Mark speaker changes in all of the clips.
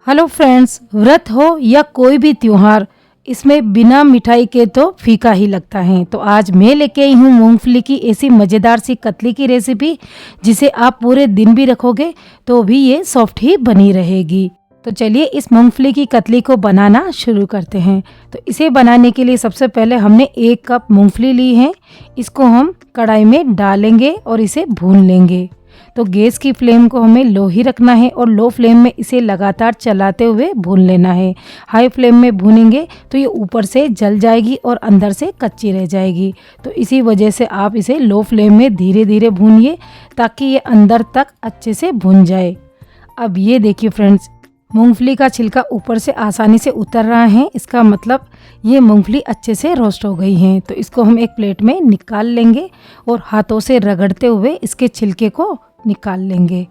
Speaker 1: Hello friends, व्रत हो या कोई भी त्योहार, इसमें बिना मिठाई के तो फीका ही लगता है। तो आज मैं लेके आई हूँ मूंगफली की ऐसी मज़ेदार सी कतली की रेसिपी, जिसे आप पूरे दिन भी रखोगे तो भी ये सॉफ्ट ही बनी रहेगी। तो चलिए इस मूंगफली की कतली को बनाना शुरू करते हैं। तो इसे बनाने के लिए सबसे पहले हमने 1 कप मूंगफली ली है। इसको हम कढ़ाई में डालेंगे और इसे भून लेंगे। तो गैस की फ्लेम को हमें लो ही रखना है और लो फ्लेम में इसे लगातार चलाते हुए भून लेना है। हाई फ्लेम में भूनेंगे तो ये ऊपर से जल जाएगी और अंदर से कच्ची रह जाएगी। तो इसी वजह से आप इसे लो फ्लेम में धीरे धीरे भूनिए ताकि ये अंदर तक अच्छे से भुन जाए। अब ये देखिए फ्रेंड्स, मूंगफली का छिलका ऊपर से आसानी से उतर रहा है। इसका मतलब ये मूंगफली अच्छे से रोस्ट हो गई है। तो इसको हम एक प्लेट में निकाल लेंगे और हाथों से रगड़ते हुए इसके छिलके को निकाल लेंगे।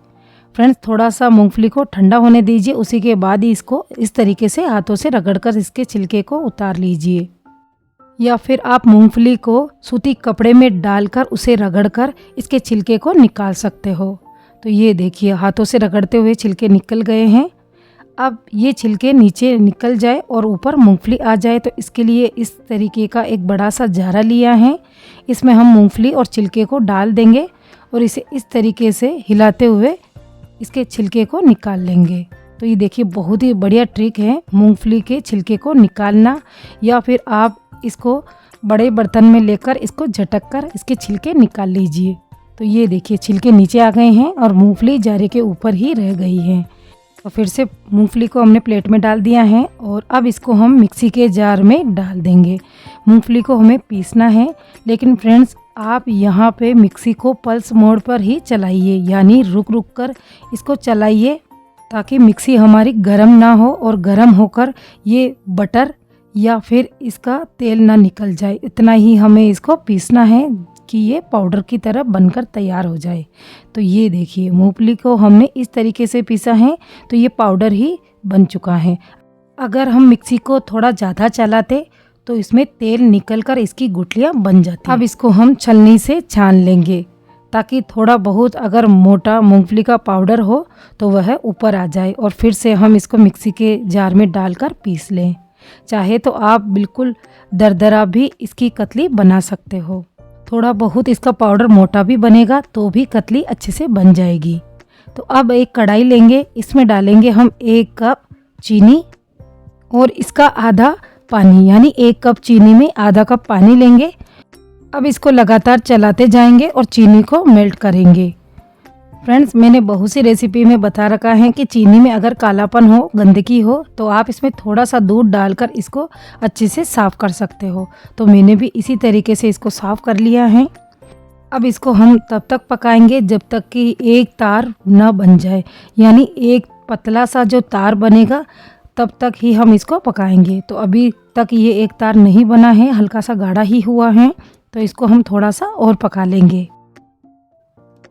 Speaker 1: फ्रेंड्स, थोड़ा सा मूंगफली को ठंडा होने दीजिए, उसी के बाद ही इसको इस तरीके से हाथों से रगड़कर इसके छिलके को उतार लीजिए। या फिर आप मूंगफली को सूती कपड़े में डालकर उसे रगड़कर इसके छिलके को निकाल सकते हो। तो ये देखिए, हाथों से रगड़ते हुए छिलके निकल गए हैं। अब ये छिलके नीचे निकल जाए और ऊपर मूंगफली आ जाए, तो इसके लिए इस तरीके का एक बड़ा सा झारा लिया है। इसमें हम मूंगफली और छिलके को डाल देंगे और इसे इस तरीके से हिलाते हुए इसके छिलके को निकाल लेंगे। तो ये देखिए, बहुत ही बढ़िया ट्रिक है मूंगफली के छिलके को निकालना। या फिर आप इसको बड़े बर्तन में लेकर इसको झटक कर इसके छिलके निकाल लीजिए। तो ये देखिए, छिलके नीचे आ गए हैं और मूंगफली झारे के ऊपर ही रह गई है। तो फिर से मूंगफली को हमने प्लेट में डाल दिया है और अब इसको हम मिक्सी के जार में डाल देंगे। मूंगफली को हमें पीसना है, लेकिन फ्रेंड्स आप यहाँ पे मिक्सी को पल्स मोड पर ही चलाइए, यानी रुक रुक कर इसको चलाइए ताकि मिक्सी हमारी गर्म ना हो और गर्म होकर ये बटर या फिर इसका तेल ना निकल जाए। इतना ही हमें इसको पीसना है कि ये पाउडर की तरह बनकर तैयार हो जाए। तो ये देखिए, मूंगफली को हमने इस तरीके से पीसा है तो ये पाउडर ही बन चुका है। अगर हम मिक्सी को थोड़ा ज़्यादा चलाते तो इसमें तेल निकलकर इसकी गुठलियाँ बन जाती। अब इसको हम छलनी से छान लेंगे ताकि थोड़ा बहुत अगर मोटा मूंगफली का पाउडर हो तो वह ऊपर आ जाए और फिर से हम इसको मिक्सी के जार में डालकर पीस लें। चाहे तो आप बिल्कुल दरदरा भी इसकी कतली बना सकते हो। थोड़ा बहुत इसका पाउडर मोटा भी बनेगा तो भी कतली अच्छे से बन जाएगी। तो अब एक कढ़ाई लेंगे, इसमें डालेंगे हम 1 कप चीनी और इसका आधा पानी, यानी 1 कप चीनी में आधा कप पानी लेंगे। अब इसको लगातार चलाते जाएंगे और चीनी को मेल्ट करेंगे। फ्रेंड्स, मैंने बहुत सी रेसिपी में बता रखा है कि चीनी में अगर कालापन हो, गंदगी हो, तो आप इसमें थोड़ा सा दूध डालकर इसको अच्छे से साफ़ कर सकते हो। तो मैंने भी इसी तरीके से इसको साफ़ कर लिया है। अब इसको हम तब तक पकाएंगे जब तक कि एक तार न बन जाए, यानी एक पतला सा जो तार बनेगा तब तक ही हम इसको पकाएंगे। तो अभी तक ये एक तार नहीं बना है, हल्का सा गाढ़ा ही हुआ है, तो इसको हम थोड़ा सा और पका लेंगे।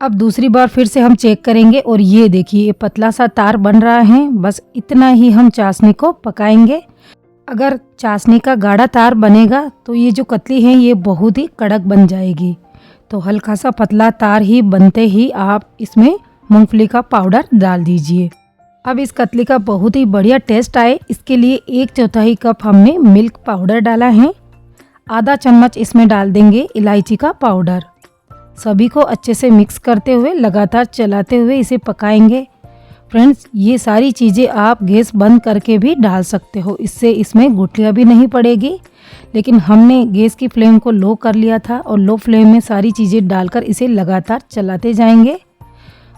Speaker 1: अब दूसरी बार फिर से हम चेक करेंगे और ये देखिए, ये पतला सा तार बन रहा है। बस इतना ही हम चाशनी को पकाएंगे। अगर चाशनी का गाढ़ा तार बनेगा तो ये जो कतली है ये बहुत ही कड़क बन जाएगी। तो हल्का सा पतला तार ही बनते ही आप इसमें मूंगफली का पाउडर डाल दीजिए। अब इस कतली का बहुत ही बढ़िया टेस्ट आए, इसके लिए 1/4 कप हमने मिल्क पाउडर डाला है। आधा चम्मच इसमें डाल देंगे इलायची का पाउडर। सभी को अच्छे से मिक्स करते हुए लगातार चलाते हुए इसे पकाएंगे। फ्रेंड्स, ये सारी चीज़ें आप गैस बंद करके भी डाल सकते हो, इससे इसमें गुठलियाँ भी नहीं पड़ेगी। लेकिन हमने गैस की फ्लेम को लो कर लिया था और लो फ्लेम में सारी चीज़ें डालकर इसे लगातार चलाते जाएंगे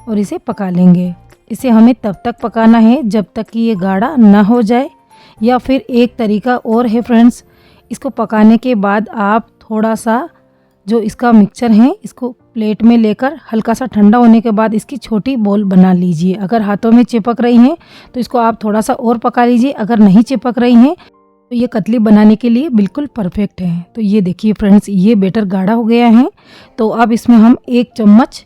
Speaker 1: और इसे पका लेंगे। इसे हमें तब तक पकाना है जब तक कि ये गाढ़ा ना हो जाए। या फिर एक तरीका और है फ्रेंड्स, इसको पकाने के बाद आप थोड़ा सा जो इसका मिक्सचर है इसको प्लेट में लेकर हल्का सा ठंडा होने के बाद इसकी छोटी बॉल बना लीजिए। अगर हाथों में चिपक रही हैं तो इसको आप थोड़ा सा और पका लीजिए। अगर नहीं चिपक रही हैं तो ये कतली बनाने के लिए बिल्कुल परफेक्ट है। तो ये देखिए फ्रेंड्स, ये बैटर गाढ़ा हो गया है। तो अब इसमें हम 1 चम्मच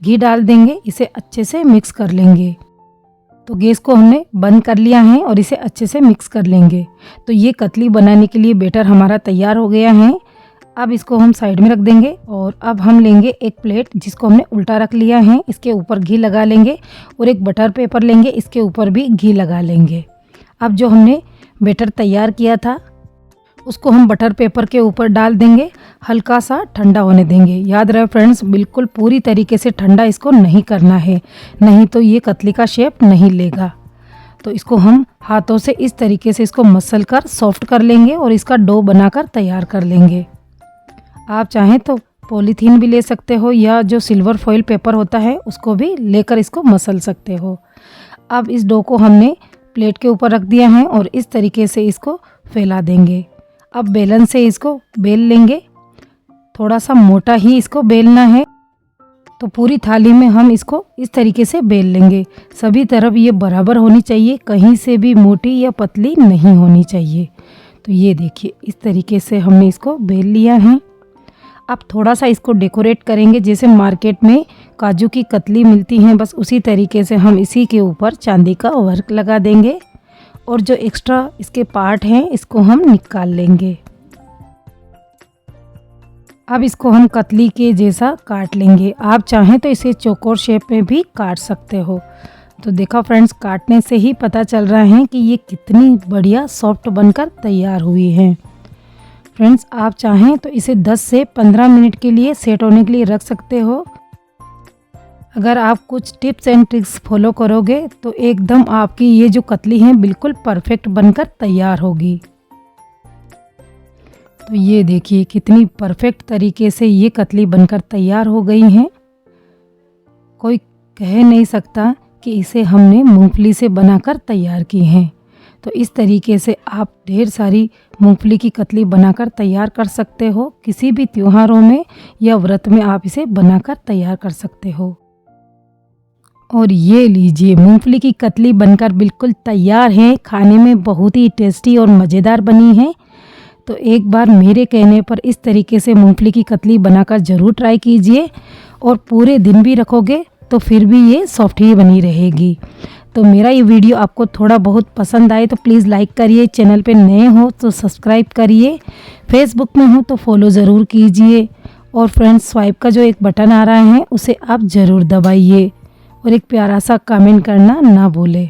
Speaker 1: घी डाल देंगे, इसे अच्छे से मिक्स कर लेंगे। तो गैस को हमने बंद कर लिया है और इसे अच्छे से मिक्स कर लेंगे। तो ये कतली बनाने के लिए बैटर हमारा तैयार हो गया है। अब इसको हम साइड में रख देंगे और अब हम लेंगे एक प्लेट जिसको हमने उल्टा रख लिया है। इसके ऊपर घी लगा लेंगे और एक बटर पेपर लेंगे, इसके ऊपर भी घी लगा लेंगे। अब जो हमने बैटर तैयार किया था उसको हम बटर पेपर के ऊपर डाल देंगे, हल्का सा ठंडा होने देंगे। याद रहे फ्रेंड्स, बिल्कुल पूरी तरीके से ठंडा इसको नहीं करना है, नहीं तो ये कतली का शेप नहीं लेगा। तो इसको हम हाथों से इस तरीके से इसको मसल कर सॉफ्ट कर लेंगे और इसका डो बनाकर तैयार कर लेंगे। आप चाहें तो पॉलीथीन भी ले सकते हो या जो सिल्वर फॉइल पेपर होता है उसको भी लेकर इसको मसल सकते हो। अब इस डो को हमने प्लेट के ऊपर रख दिया है और इस तरीके से इसको फैला देंगे। अब बेलन से इसको बेल लेंगे, थोड़ा सा मोटा ही इसको बेलना है। तो पूरी थाली में हम इसको इस तरीके से बेल लेंगे। सभी तरफ ये बराबर होनी चाहिए, कहीं से भी मोटी या पतली नहीं होनी चाहिए। तो ये देखिए इस तरीके से हमने इसको बेल लिया है। अब थोड़ा सा इसको डेकोरेट करेंगे, जैसे मार्केट में काजू की कतली मिलती हैं, बस उसी तरीके से हम इसी के ऊपर चांदी का वर्क लगा देंगे और जो एक्स्ट्रा इसके पार्ट हैं इसको हम निकाल लेंगे। अब इसको हम कतली के जैसा काट लेंगे। आप चाहें तो इसे चौकोर शेप में भी काट सकते हो। तो देखा फ्रेंड्स, काटने से ही पता चल रहा है कि ये कितनी बढ़िया सॉफ्ट बनकर तैयार हुई है। फ्रेंड्स, आप चाहें तो इसे 10 से 15 मिनट के लिए सेट होने के लिए रख सकते हो। अगर आप कुछ टिप्स एंड ट्रिक्स फॉलो करोगे तो एकदम आपकी ये जो कतली है बिल्कुल परफेक्ट बनकर तैयार होगी। तो ये देखिए कितनी परफेक्ट तरीके से ये कतली बनकर तैयार हो गई हैं। कोई कह नहीं सकता कि इसे हमने मूंगफली से बनाकर तैयार की हैं। तो इस तरीके से आप ढेर सारी मूंगफली की कतली बनाकर तैयार कर सकते हो। किसी भी त्योहारों में या व्रत में आप इसे बनाकर तैयार कर सकते हो। और ये लीजिए, मूंगफली की कतली बनकर बिल्कुल तैयार है। खाने में बहुत ही टेस्टी और मज़ेदार बनी है। तो एक बार मेरे कहने पर इस तरीके से मूंगफली की कतली बनाकर ज़रूर ट्राई कीजिए और पूरे दिन भी रखोगे तो फिर भी ये सॉफ्ट ही बनी रहेगी। तो मेरा ये वीडियो आपको थोड़ा बहुत पसंद आए तो प्लीज़ लाइक करिए, चैनल पे नए हो तो सब्सक्राइब करिए, फेसबुक में हो तो फॉलो ज़रूर कीजिए और फ्रेंड्स स्वाइप का जो एक बटन आ रहा है उसे आप ज़रूर दबाइए और एक प्यारा सा कमेंट करना ना भूलें।